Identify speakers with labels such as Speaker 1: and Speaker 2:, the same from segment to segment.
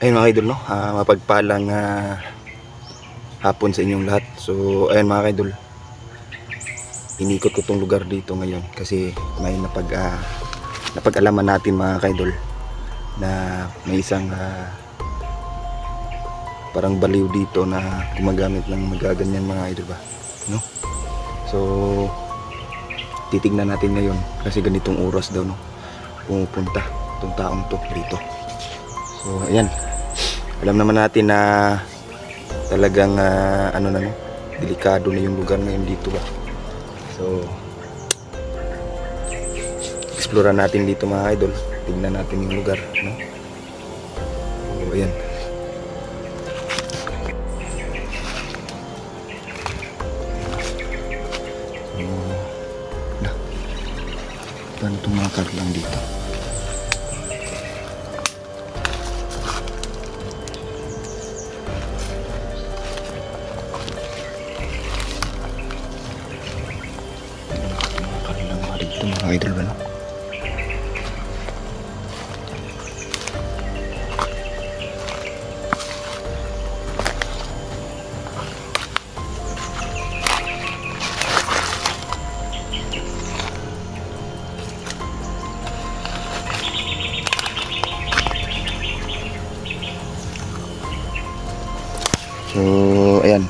Speaker 1: Ayun mga idol, no? Mapagpalang hapon sa inyong lahat. So ayun mga idol, inikot ko tong lugar dito ngayon kasi may napag-alaman natin mga idol na may isang parang baliw dito na gumagamit ng magaganyan mga idol ba, no? So titignan natin ngayon kasi ganitong oras daw, no, pumupunta itong taong to dito. So ayan, alam naman natin na talagang ano na, no, delikado na yung lugar ngayon dito ba. So explore natin dito mga idol, tingnan natin yung lugar, no. So ayan, paano itong mga lang dito. Mga idol ba, no? So ayan,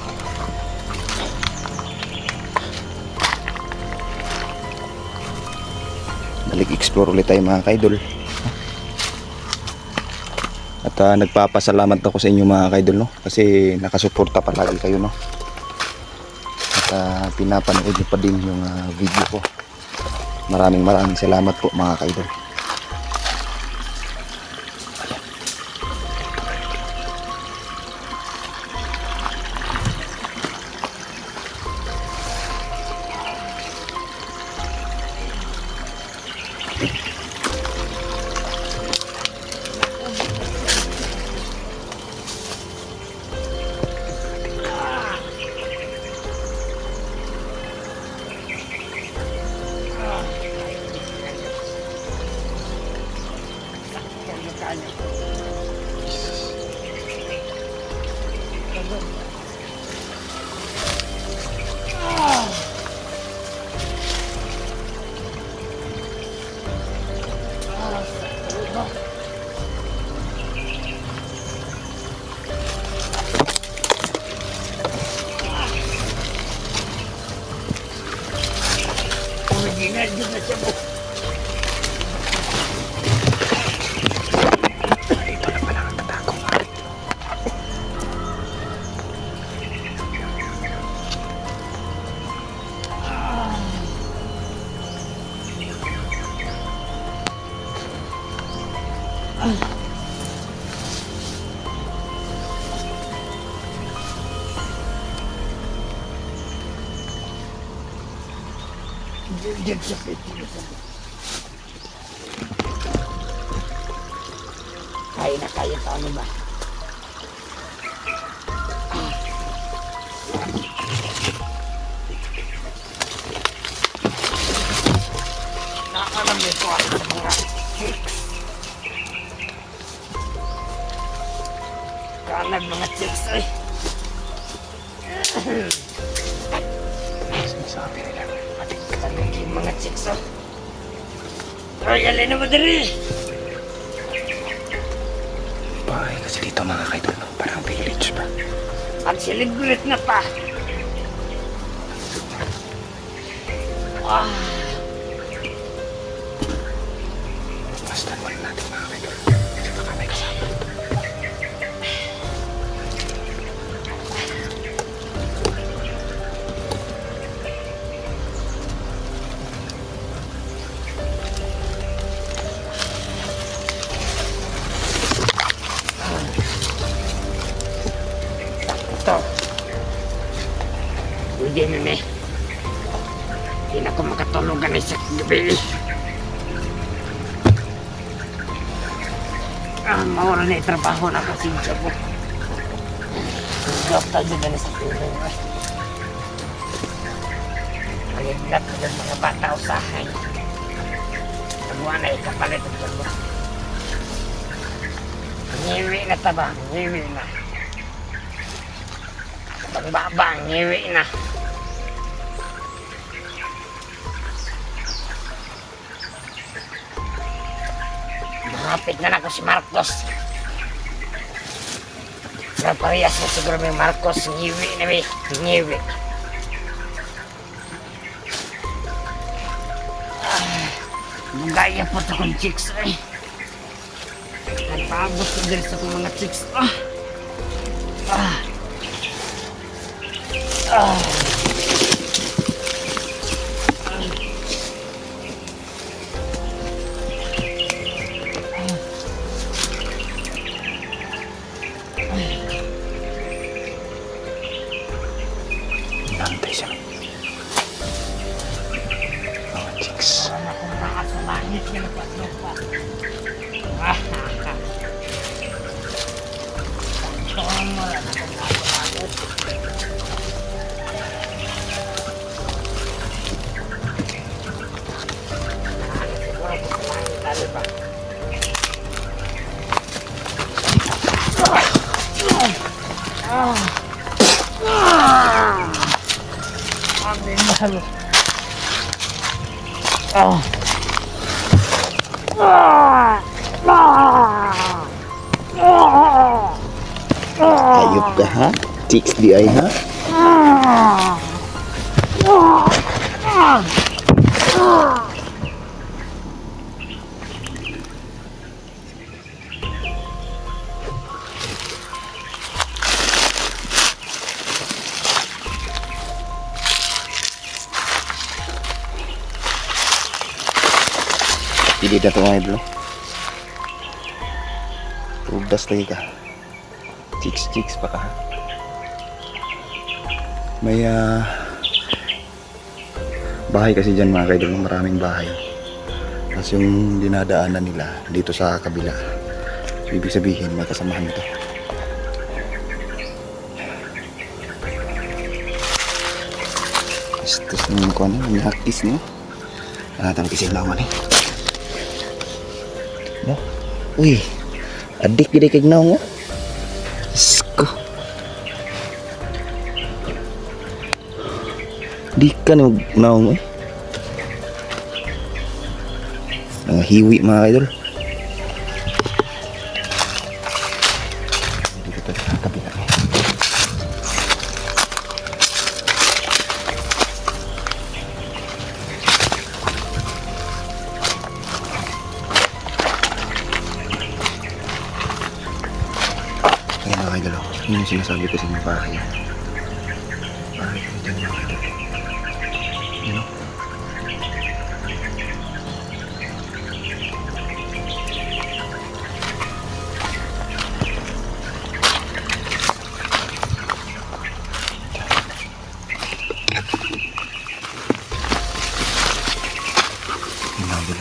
Speaker 1: balik explore ulit tayo mga kaidol. At nagpapasalamat ako sa inyo mga kaidol, no, kasi nakasuporta palagi kayo, no, at pinapanood nyo pa din yung video ko. Maraming salamat po mga kaidol.
Speaker 2: Kaya na kayo ito, ano ba? Nakalam nito ako sa mga chicks. Kalam mga chicks eh.
Speaker 1: Sabi nila
Speaker 2: Talagang yung mga chicks oh. Ay, alin na mo dali.
Speaker 1: bahay kasi dito mga kaidol, no? Parang village ba.
Speaker 2: Ang celebrate na pa.
Speaker 1: Basta wala natin mga kaidol, baka may kasama.
Speaker 2: Ito. Hindi na na. Hindi na ako makatulugan sa gabi. Mawala na itrabaho na kasi siya po. Gap tayo na sa tulong. Magiglat ko ng mga bata usahay. Nagawa na ikapalit ang tulong. Ngiwi na taba, ngiwi na. Pagbaba, ngiwi na. Malapit na ako si Marcos. Parehas na siguro may Marcos, ngiwi na may, ngiwi. Magaya po ito kong chicks eh. Nagpaabot ko din sa mga chicks.
Speaker 1: Nantay siya. Mga chicks.
Speaker 2: Wala akong taas sa langit yan pa lupa. Wala akong taas sa langit. Siguro kung sa langit tayo ba? Amin mahal.
Speaker 1: Ayop ka ha? Chicks di ay ha? Hindi na ito mga idol. Tugas lagi ka. Chicks pa ka. May bahay kasi dyan mga kaidol, maraming bahay. Tapos yung dinadaanan nila dito sa kabila, ibig sabihin may kasamahan ito. Tapos naman ko ano, may hakis no? Natang kisilawan eh. No? Uy, adik gede kay naong oh. Sko. Di ka naong eh. Mga hiwi mga idol. Dito kita sa kabila eh. Ayan mga idol, yun yung sinasabi ko sa mga bahay. Bahay ko dyan mga idol. Yun o. Yun mga idol.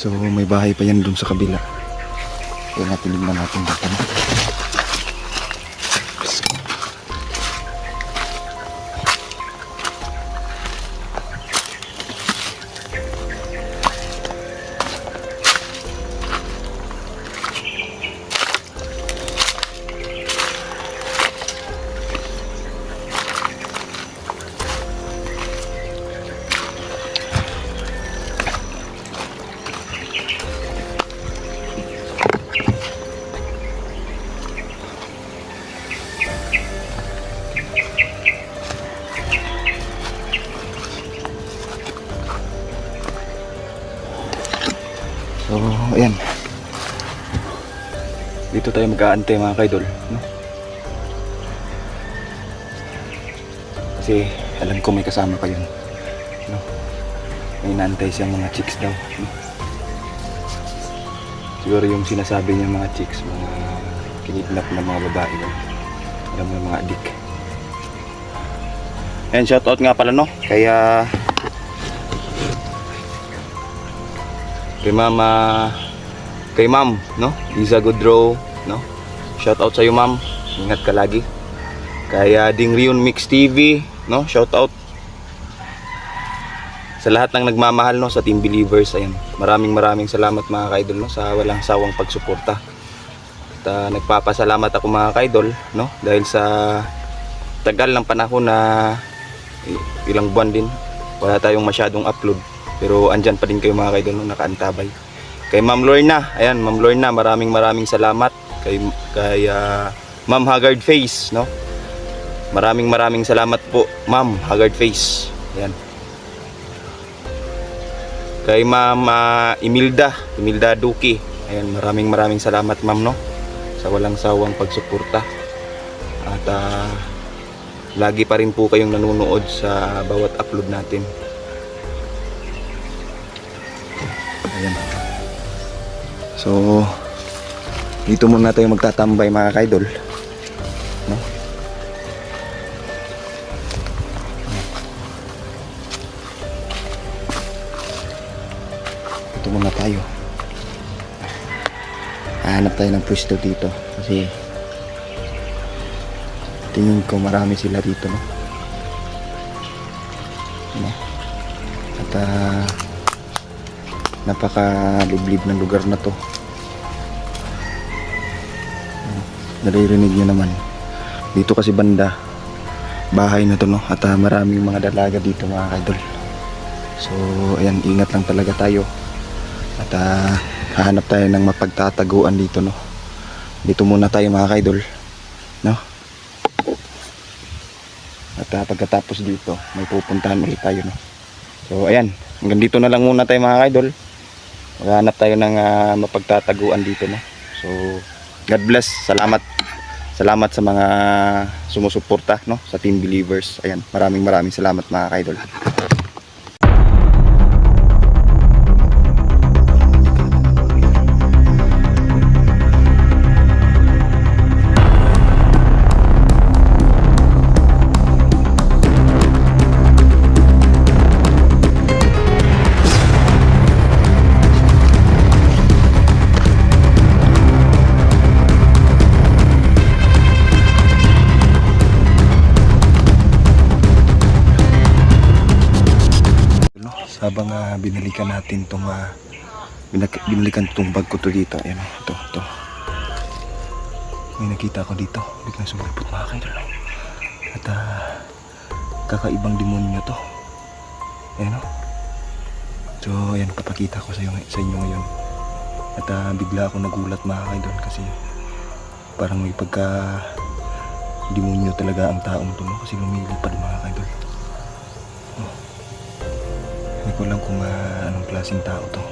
Speaker 1: So may bahay pa yan dun sa kabila. Kaya natin tignan natin dito. So, ayan. Dito tayo mag-aantay mga kaidol, no? Kasi alam ko may kasama pa yun, no? May inaantay siyang mga chicks daw, no? Siguro yung sinasabi niya mga chicks, mga kinidnap na mga babae, no? Alam mo yung mga adik. Ayan, shoutout nga pala, no? Kaya kay ma'am, no? Liza Goodrow, no? Shout out sa iyo, ma'am. Ingat ka lagi. Kay Ding Rion Mix TV, no? Shout out. sa lahat ng nagmamahal, no, sa Team Believers, ayan, maraming salamat mga ka-idol, no, sa walang sawang pagsuporta. At nagpapasalamat ako mga ka-idol, no, dahil sa tagal ng panahon na ilang buwan din wala tayong masyadong upload, pero andyan pa din kayo mga ka-idol, no, nakaantabay. Kay Ma'am Lorna, ayan, Ma'am Lorna, maraming salamat. Kay Ma'am Haggard Face, no, maraming salamat po Ma'am Haggard Face. Ayan. Kay Ma'am Imelda Duki, ayan, maraming salamat ma'am, no, sa walang sawang pagsuporta. At lagi pa rin po kayong nanonood sa bawat upload natin. Ayan. So dito muna tayo magtatambay mga ka-idol, no? Dito muna tayo. Hanap tayo ng pwesto dito kasi tingin ko marami sila dito, no? Ano? At napakaliblib ng lugar na to. Naririnig nyo naman dito kasi banda bahay na to, no? At maraming mga dalaga dito mga ka-idol. So ayan, ingat lang talaga tayo. At hahanap tayo ng mapagtataguan dito, no? Dito muna tayo mga ka-idol, no? At pagkatapos dito may pupuntahan ulit tayo, no? So ayan, hanggang dito na lang muna tayo mga ka-idol. Maghanap tayo ng mapagtataguan dito, no? So God bless, salamat sa mga sumusuporta, no, sa Team Believers. Ayan, maraming salamat mga ka-idol. Habang binalikan natin tong binalikan tong bag ko to dito. Ayan, ito. May nakita ko dito, biglang sumulpot mga ka-idol. At kakaibang demonyo to. Ayan, so ayan, papakita ko sa inyo ngayon. At bigla ako nagulat mga ka-idol kasi parang may pagka demonyo talaga ang taong to, no? Kasi lumilipad mga ka-idol. Hindi ko lang kung anong klaseng tao to.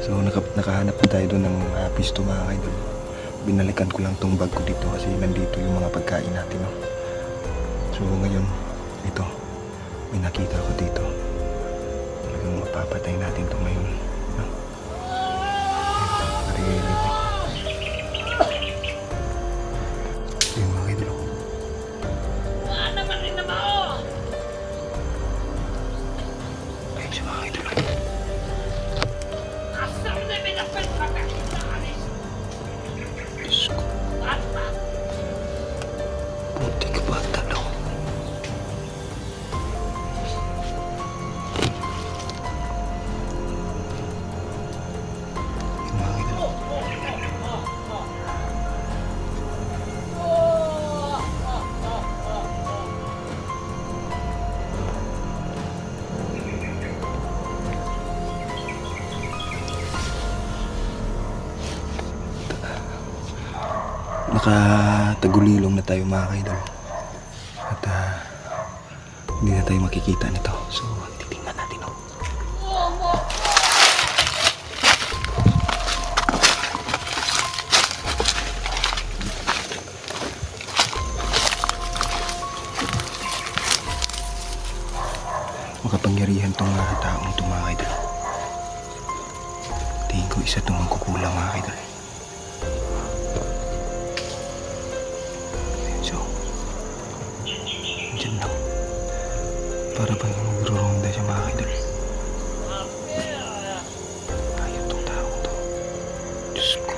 Speaker 1: So nakahanap na tayo doon ng pisto mga ka-idol. Binalikan ko lang tong bag ko dito kasi nandito yung mga pagkain natin, no? So ngayon, ito, may nakita ko dito. Talagang mapapatay natin to ngayon, no? Naririnig. Yung mga ka-idol. Nakatagulilong na tayo mga ka-idol. At hindi na tayo makikita nito. So titingnan natin, no? Makapangyarihan tong taong to mga ka-idol. Tingin ko isa itong magkukulang mga ka-idol. Para ba yung nagro-ronda siya mga ka-idol? Ayaw tong tao to. Diyos ko.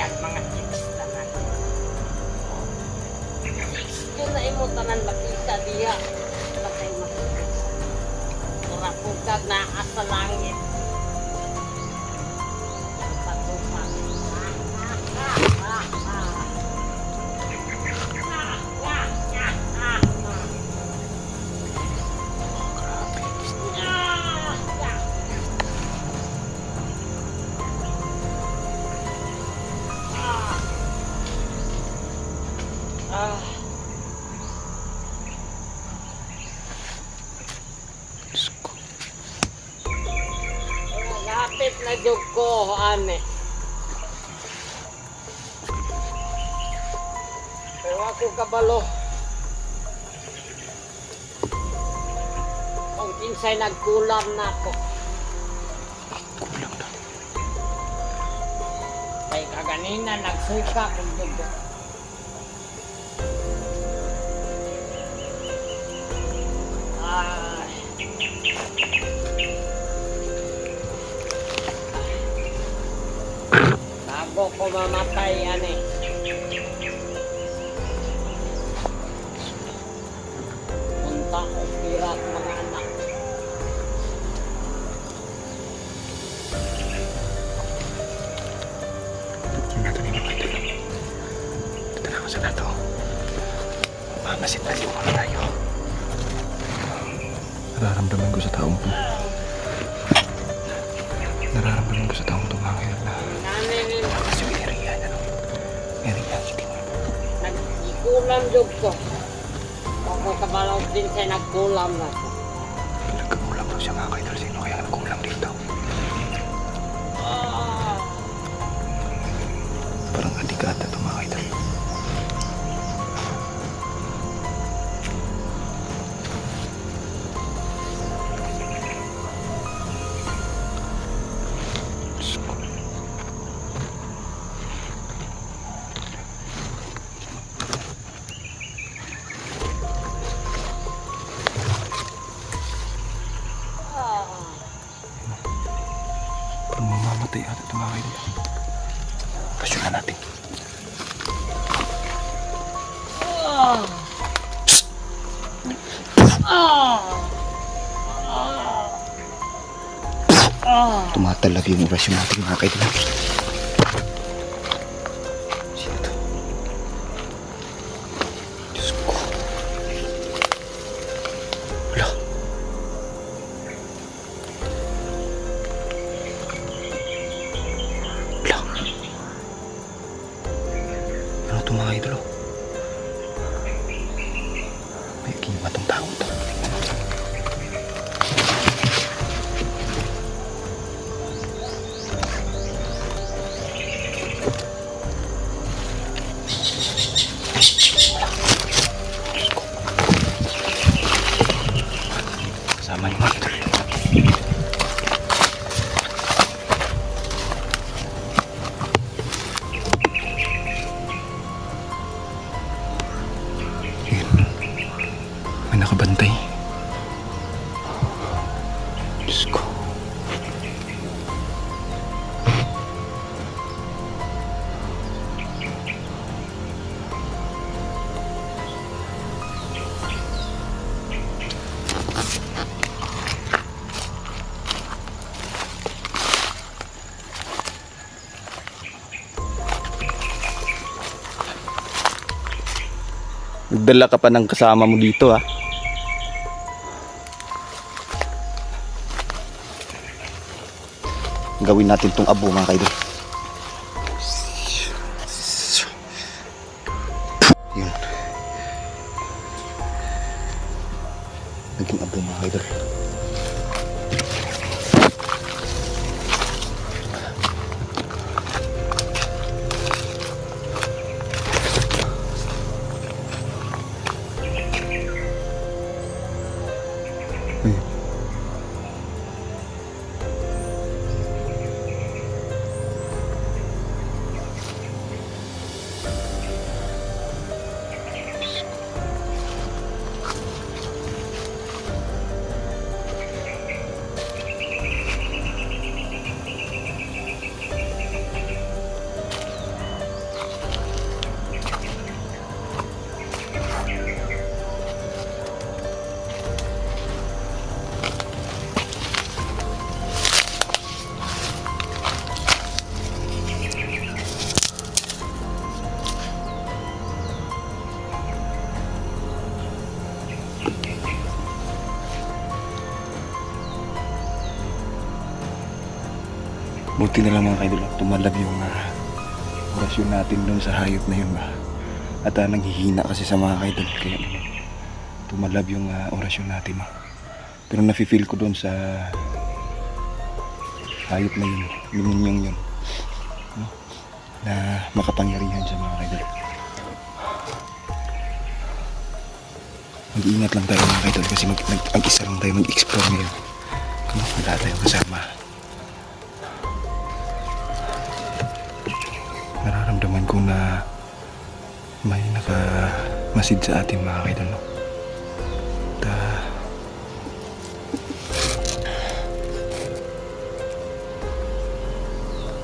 Speaker 2: yan, mga chicks tanan. Chicks yun na imo tanan makita diya. Patay makita. Mura po kag naa sa langit. Patupan.
Speaker 1: Diyos ko.
Speaker 2: Lapit na jug ko, ane. Pero ako kabalo. Kung kinsay nagkulam na ako.
Speaker 1: Kulang na.
Speaker 2: Kay kaganina nagsuka kung dugo. Ay. Bago ko mamatay, ane. Punta ko pirat mga anak.
Speaker 1: Yung nato ni mga idol. Dito na ako sa nato. Mamasit na yung mga tayo. Nararamdaman ko sa taong to. Nararamdaman ko sa taong to mga idol na
Speaker 2: Nanin,
Speaker 1: kasi yung area na no. Area hindi mo.
Speaker 2: nagkulam jug ko. Ako kabalaw din siya nagkulam na ko.
Speaker 1: Nagkakulang daw siya mga idol. Sino kaya nagkulang dito? Parang adigata to mga idol. Diyos ko. Parang mamamatay ata ito mga idol. Kasyon na natin. Tumatalag yung orasyon natin mga kaibigan. Sino to? Diyos ko. Wala. Wala. Ano to mga idolo? May kima tong tao to. Kasama ni mga idol. Yun. May nakabantay. Diyos ko. Nagdala ka pa ng kasama mo dito ha. Gawin natin tong abo mga kaidol. Yun. Naging abo mga kaidol. Ayun. Buti na lang mga kaidol, tumalab yung orasyon natin doon sa hayop na yun ba. At nanghihina kasi sa mga kaidol, kaya tumalab yung orasyon natin ba. Pero nafe-feel ko doon sa hayop na yun, yung yun, no? Na makapangyarihan siya mga kaidol. Mag-iingat lang tayo mga kaidol kasi mag-isa lang tayo mag-explore ngayon. Wala tayong kasama. Nararamdaman ko na may nakamasid sa atin mga kaidol, no?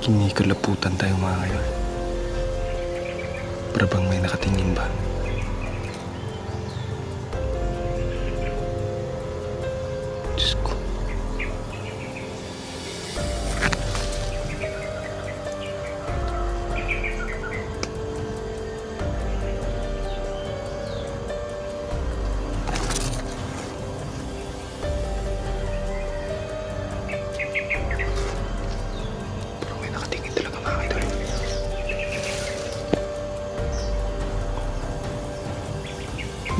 Speaker 1: Kinikalaputan tayo mga kaidol. Para bang may nakatingin ba? Diyos ko. Pero may nakatingin talaga mga kaidol.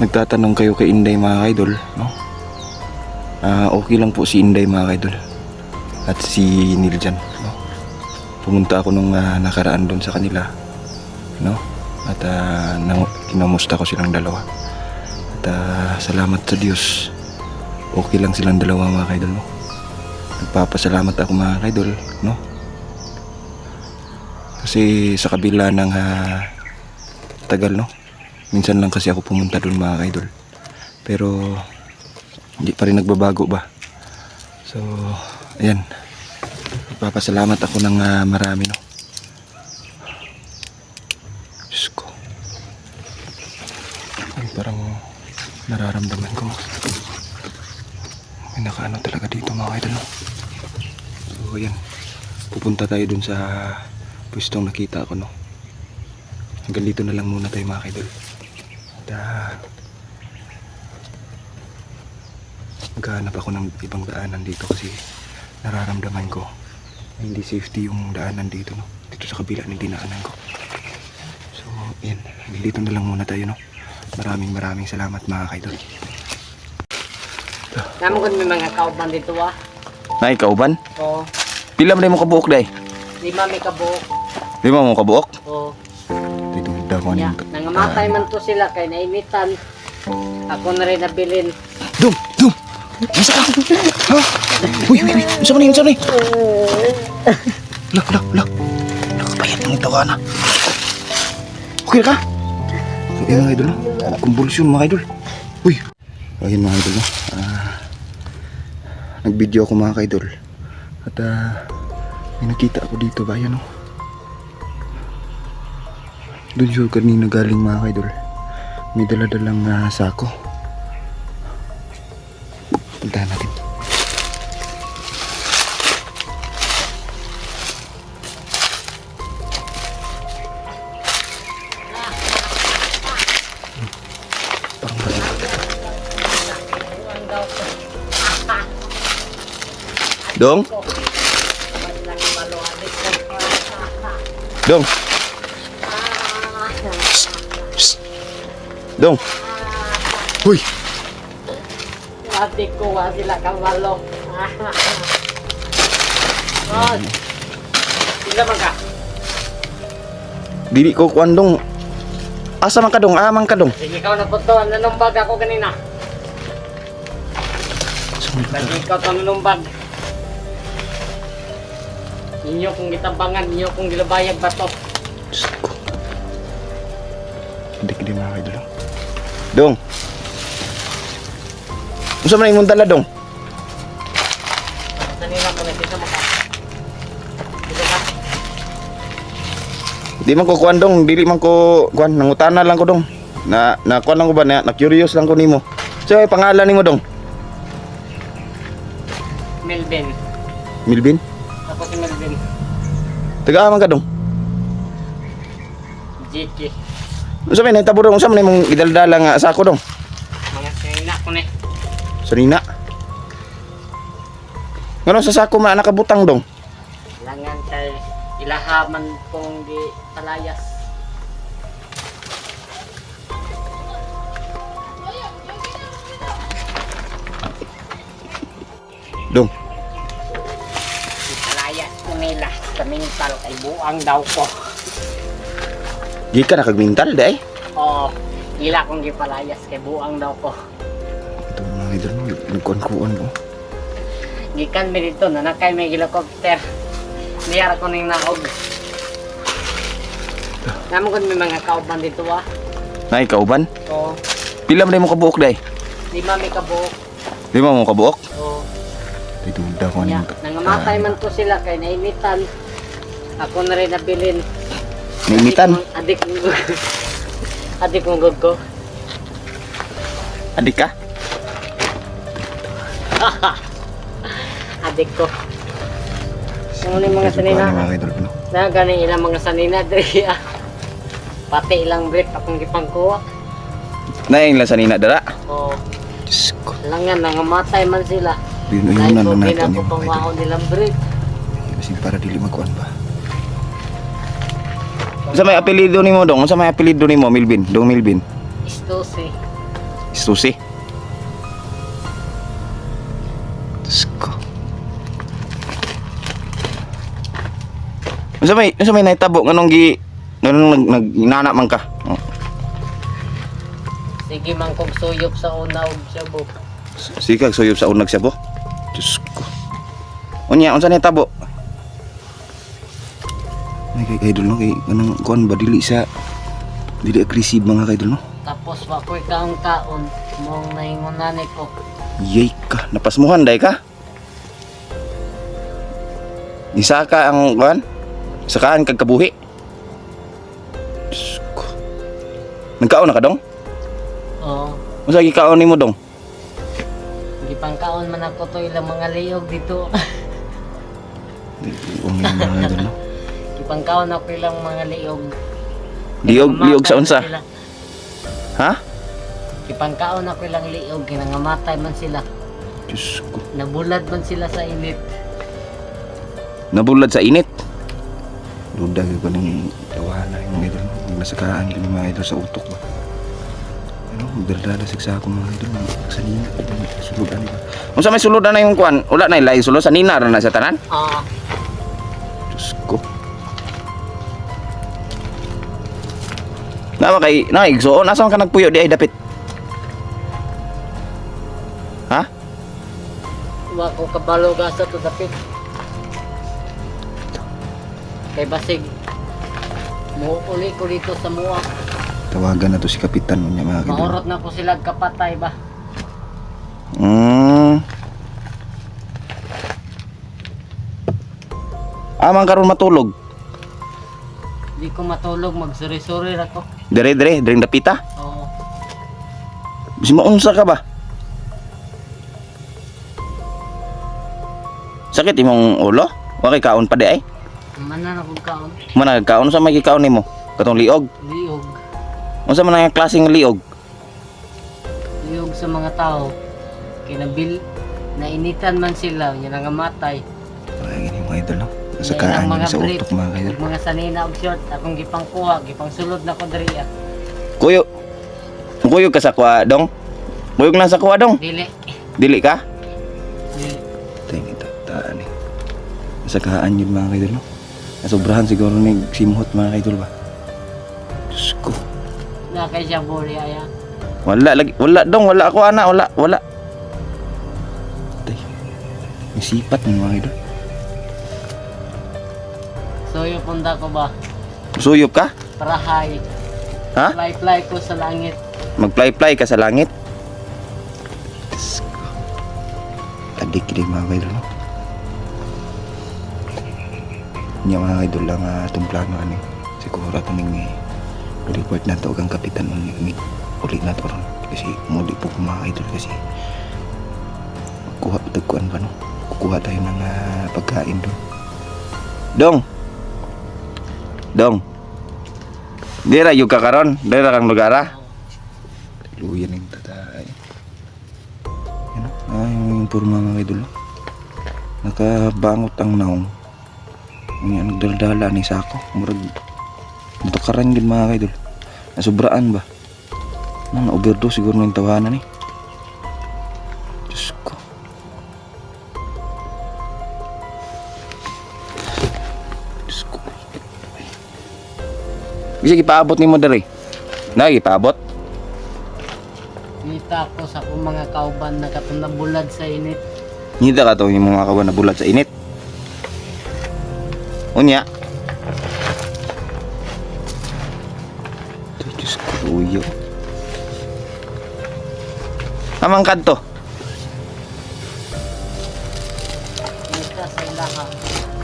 Speaker 1: Nagtatanong kayo kay Inday mga kaidol, no? Okay lang po si Inday mga kaidol at si Niljan, no? Pumunta ako nung nakaraan doon sa kanila, no? At kinamusta ko silang dalawa. At salamat sa Diyos, okay lang silang dalawa mga kaidol, no? Nagpapasalamat ako mga kaidol, no? Kasi sa kabila ng tagal, no? Minsan lang kasi ako pumunta doon mga kaidol, pero hindi pa rin nagbabago ba. So ayan, nagpapasalamat ako ng marami, no? Diyos ko, ay parang nararamdaman ko may nakaano talaga dito mga kaidol, no? So ayan, pupunta tayo dun sa pwestong nakita ko, no? Hanggang dito na lang muna tayo mga kaidol. At maghahanap ako ng ibang daanan dito kasi nararamdaman ko na hindi safety yung daanan dito, no? Dito sa kabila ng dinaanan ko. So yan, dito na lang muna tayo, no? Maraming salamat mga kaidol.
Speaker 2: Naman ko may mga kauban dito ah.
Speaker 1: Nay, kauban?
Speaker 2: Oo.
Speaker 1: Pila man mo kabuok day?
Speaker 2: 5 may kabuok.
Speaker 1: 5 mo kabuok?
Speaker 2: Oo.
Speaker 1: Dito daw ko
Speaker 2: Yeah. Nangamatay man to sila kay nainitan. Ako na rin nabilin.
Speaker 1: Dong! Masa ka? Ha? Uy! Masa man yun? Lak! Nakapayat ng tawa na. Okay ka? So, yun mga idol, no? Kumbulsyon mga idol. Uy! Ayun mga idol, no? Nag-video ako mga idol. At may nakita ako dito ba yan, no? Doon siya kanina galing mga idol. May dala-dalang sako. Puntahan natin. Parang balik. Dong? Dong? Dong? Uy!
Speaker 2: Ate ko wa sila kabalo. Oh. Sila man ka.
Speaker 1: Dili ko kuan dong. Asa man ka dong? Amang ka dong.
Speaker 2: Sige ikaw na putuan nanumbag ako kanina. Lagi ikaw to nanumbag. Inyo kong gitambangan, inyo kong gilabayag ba to?
Speaker 1: Diyos ko. Hindi mga idol. Dong. Unsa man imong dala dong?
Speaker 2: Kanina ko nakita mo ka. Dito ka.
Speaker 1: Di man ko kuan dong, dili man ko kuan, nangutana lang ko dong. Na kuan lang ko ba na curious lang ko nimo. So pangalan nimo dong?
Speaker 2: Melvin.
Speaker 1: Milvin?
Speaker 2: Ako si Melvin.
Speaker 1: Taga-aman ka dong?
Speaker 2: Jiki.
Speaker 1: Unsa man nahitabo dong? Unsa man imong gidaldala nga sako dong?
Speaker 2: Mga sinina ko ni.
Speaker 1: Sarina. Ngano sa sako man nakabutang dong?
Speaker 2: Langan ilahaman kong di palayas.
Speaker 1: Dong,
Speaker 2: Di palayas ko nila sa mental kay buang daw ko.
Speaker 1: di ka nakagmintal day.
Speaker 2: Oo, ila kong gipalayas kay buang daw ko.
Speaker 1: Ito mga idol no, nagkuhan-kuhan mo.
Speaker 2: Gikan mi dito, nanakay may helicopter. Niyara ko ning naog. Namo kon may mga kauban dito ah.
Speaker 1: Nay kauban.
Speaker 2: Oo,
Speaker 1: Pila man mo kabuok day?
Speaker 2: 5 mi kabuok.
Speaker 1: Di mo kabuok?
Speaker 2: Oo.
Speaker 1: Ito duda ko
Speaker 2: Nya,
Speaker 1: ano.
Speaker 2: nangamatay man to sila kay nainitan. Ako na rin nabilin.
Speaker 1: Naimitan.
Speaker 2: Adik kong adik kong guggo.
Speaker 1: Adik ka?
Speaker 2: Adik ko. Yung mga sanina.
Speaker 1: Mga idol no.
Speaker 2: Na gani ilang mga sanina diri ah. Pati ilang brief akong gipangkuha.
Speaker 1: Nay lang sa nina dara.
Speaker 2: Oo.
Speaker 1: Diyos ko.
Speaker 2: Langan nangamatay man sila.
Speaker 1: Binuyunan
Speaker 2: Dahil ko
Speaker 1: na natin
Speaker 2: ako
Speaker 1: yung
Speaker 2: pang
Speaker 1: mga idol.
Speaker 2: mahon nilang brief.
Speaker 1: Kasi para dili magkuhan ba. Sa may apelido nimo dong, sa may apelido nimo Milvin, Dong Milvin.
Speaker 2: Istusi.
Speaker 1: Susi. Diyos ko. Sa may naitabo nganong nag-inana man ka. Oh.
Speaker 2: Sige man kong suyop sa una og sabo.
Speaker 1: Sikag suyop sa unag siya po. Diyos ko. Unya, unsa naitabo? Ay kay idol no kay kanang kuan ba dili aggressive mga kaidol no.
Speaker 2: Tapos wa ko'y kaon-kaon mong naingunan ko.
Speaker 1: Yay ka, napasmuhan day ka. Isa ka ang kuan? Sakaan kag kabuhi. Diyos ko. Nagkaon na ka dong?
Speaker 2: Oo.
Speaker 1: Unsa gikaon nimo dong?
Speaker 2: Gipangkaon man ako to ilang mga liyog dito.
Speaker 1: Umi mga idol no.
Speaker 2: Gipangkaon ako ilang mga liyog.
Speaker 1: Liog sa unsa?
Speaker 2: Sila.
Speaker 1: Ha?
Speaker 2: Gipangkaon ako ilang liyog kinangamatay man sila.
Speaker 1: Diyos ko.
Speaker 2: Nabulad man sila sa init.
Speaker 1: Nabulad sa init. Duda ko ning tawana yung idol no. Nasakaan kami mga idol sa utok ba. Ano, magdala sa ako mga idol sa nina. Suludan ba? Unsa may suludan na yung kuan? Wala na ilay sulod sa nina ra na sa tanan?
Speaker 2: Oo.
Speaker 1: Diyos ko. Nawa kay naigsoon asa ka nagpuyo di ay dapit? Ha?
Speaker 2: Wa ko kabalo gasa to dapit. Kay basig muuli ko dito sa muwa.
Speaker 1: Tawagan na to si kapitan niya mga idol.
Speaker 2: Maurot na ko sila kapatay ba.
Speaker 1: Amang karon matulog.
Speaker 2: Di ko matulog magsuri-suri ako.
Speaker 1: Dire dapita.
Speaker 2: Oo.
Speaker 1: Bisi maunsa ka ba? Sakit imong ulo? Wa kay kaon pa di ay?
Speaker 2: Manan akong kaon.
Speaker 1: Managkaon sa may kaon nimo? Katong liog.
Speaker 2: Liog.
Speaker 1: Unsa man ang klaseng liog?
Speaker 2: Liog sa mga tao. Kinabil nainitan man sila nya nangamatay.
Speaker 1: Ay gini mga idol no. Sa
Speaker 2: Yan ang
Speaker 1: kaan
Speaker 2: mga
Speaker 1: sa
Speaker 2: brief.
Speaker 1: utok mga idol.
Speaker 2: Mga sanina og short akong gipangkuha, gipangsulod na ko diri ah.
Speaker 1: Kuyo. Kuyo ka sa kwa dong. Kuyog lang sa kwa dong.
Speaker 2: Dili.
Speaker 1: Dili ka?
Speaker 2: Dili.
Speaker 1: Tingin tataan eh. Sa kaan yun mga idol no. Nasobrahan siguro ni simhot mga idol ba. Diyos ko.
Speaker 2: Na kay siya boli aya.
Speaker 1: Wala lagi, wala dong, wala ako ana, wala. Tay. May sipat ng mga idol.
Speaker 2: So yung punta ko ba?
Speaker 1: Suyop ka?
Speaker 2: Parahay.
Speaker 1: Ha?
Speaker 2: Fly ko sa langit.
Speaker 1: Mag-fly ka sa langit. Diyos ko. Adik din mga idol no. Nya mga idol lang itong plano ani. Siguro ito ning report na to kang kapitan ng uli na to ron. Kasi muli po mga idol kasi kuha tagkuan pa no. Kukuha tayo ng pagkain doon. Dong. Dira yung kakaron, dira kang lugara. Luyan yung tatay. Yan o, yung puro mga idol. Nakabangot ang naong. Unya nagdala ni sako. Murag natukaran gid mga kaidol. Nasubraan ba? Na overdose siguro ng tawanan eh. Diyos ko. Diyos ko. Bisa ipaabot ni mo dali. Na ipaabot.
Speaker 2: Ngita ko sa akong mga kauban na katong nabulad sa init.
Speaker 1: Ngita ka to yung mga kawan na bulat sa init. Unya. Diyos ko, uyo. Amang kadto.
Speaker 2: Ngita sa ilaha.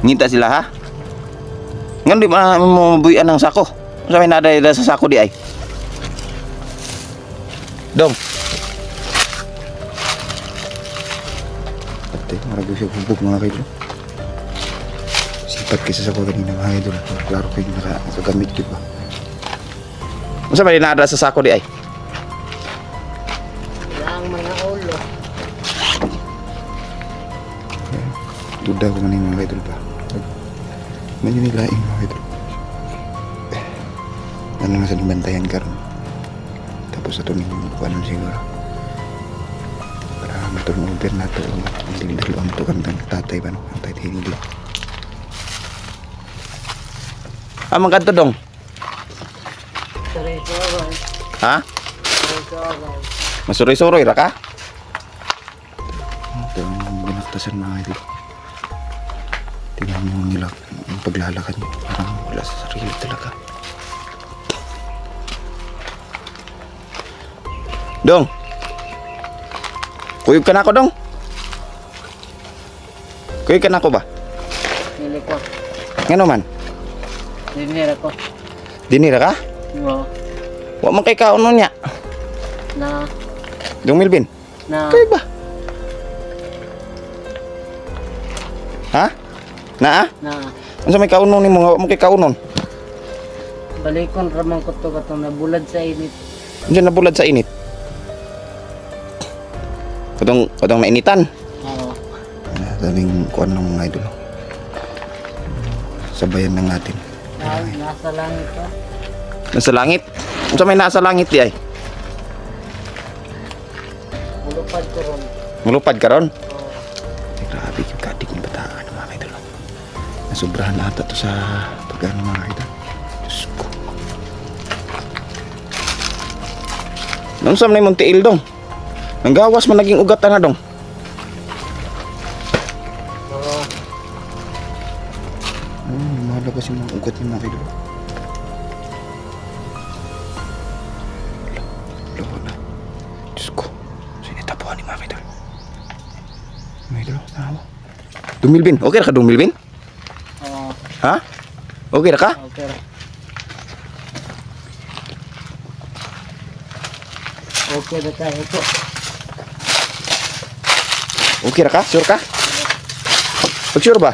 Speaker 1: Ngita sila ha? Ngan di ba mo mabuyan ng sako? Sa may nada sa sako di ay. Dong. Patay, marago siya bubog mga kaidol. Sipat kaysa sa ko kanina mga kaidol. Klaro kayo nakagamit yun ba? Masa may nada sa sako di ay?
Speaker 2: Wala ang mga ulo.
Speaker 1: Duda ko man yung mga kaidol ba? Maninilaing mga kaidol. Ano nga sa limbantayan karon? Tapos ito yung kuwanan siguro. Para matulong-over na ito. Ang dalawang ito kang tatay ba no? Ang tatay hinilo. Amang kanto dong?
Speaker 2: Suri-suri.
Speaker 1: Ha?
Speaker 2: Suri-suri.
Speaker 1: Masuroy-suroy ra ka? Ito ang binaktasan mga idol. Tingnan mo nila ang paglalakad niyo. Parang wala sa sarili talaga. Dong! Kuyog ka na ako, Dong! Kuyog ka na ako ba?
Speaker 2: Nili ko.
Speaker 1: Ngano man?
Speaker 2: Dinira ko.
Speaker 1: Dinira ka?
Speaker 2: Oo.
Speaker 1: Wa man kay kaunon niya.
Speaker 2: Na.
Speaker 1: Dong Milvin?
Speaker 2: Na.
Speaker 1: Kuyog ba? Ha? Na?
Speaker 2: Na.
Speaker 1: Ano sa may kaunon ni mo? Wa man kay kaunon?
Speaker 2: Balikon ramang ko to katong nabulad sa init.
Speaker 1: Diyan nabulad sa init. Katong nainitan.
Speaker 2: Oo.
Speaker 1: Daming kuan ng mga idol. Sabayan lang natin.
Speaker 2: Nasa langit ko.
Speaker 1: Nasa langit? Ano sa may nasa langit di ay?
Speaker 2: Mulupad ko ron.
Speaker 1: Mulupad ka ron?
Speaker 2: Oo.
Speaker 1: Ay, grabe yung kadik ng bataan mga idol. Nasubrahan na ata to sa pag-ano mga idol. Diyos ko. Nung sa may Montiil dong? Ang gawas man naging ugat na dong.
Speaker 2: Oo.
Speaker 1: Malabas yung mga ugat ni mga idol. Loko na. Diyos ko. Sinitapuan ni mga idol. Mga idol, tama. Dumilbin. Okay na ka Dumilbin?
Speaker 2: Oo.
Speaker 1: Ha? Okay na ka?
Speaker 2: Okay. Okay na tayo po.
Speaker 1: Okay na ka? Sure ka? Pag sure ba?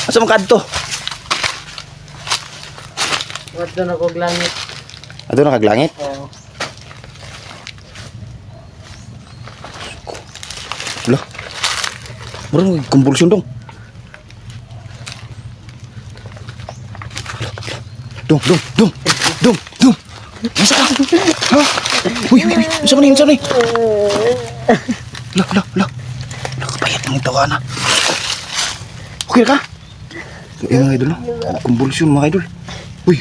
Speaker 1: Asa mo kadto?
Speaker 2: Wato na kog langit.
Speaker 1: Ato na kaglangit?
Speaker 2: Oo.
Speaker 1: Wala. Murang kumbulsyon dong. Dong. Masa ka? Ha? Uy. Masa man yun? La. Nakapayat ng tawa na. Okay ka? Yung mga idol, no? Kumbulsyon mga idol. Uy.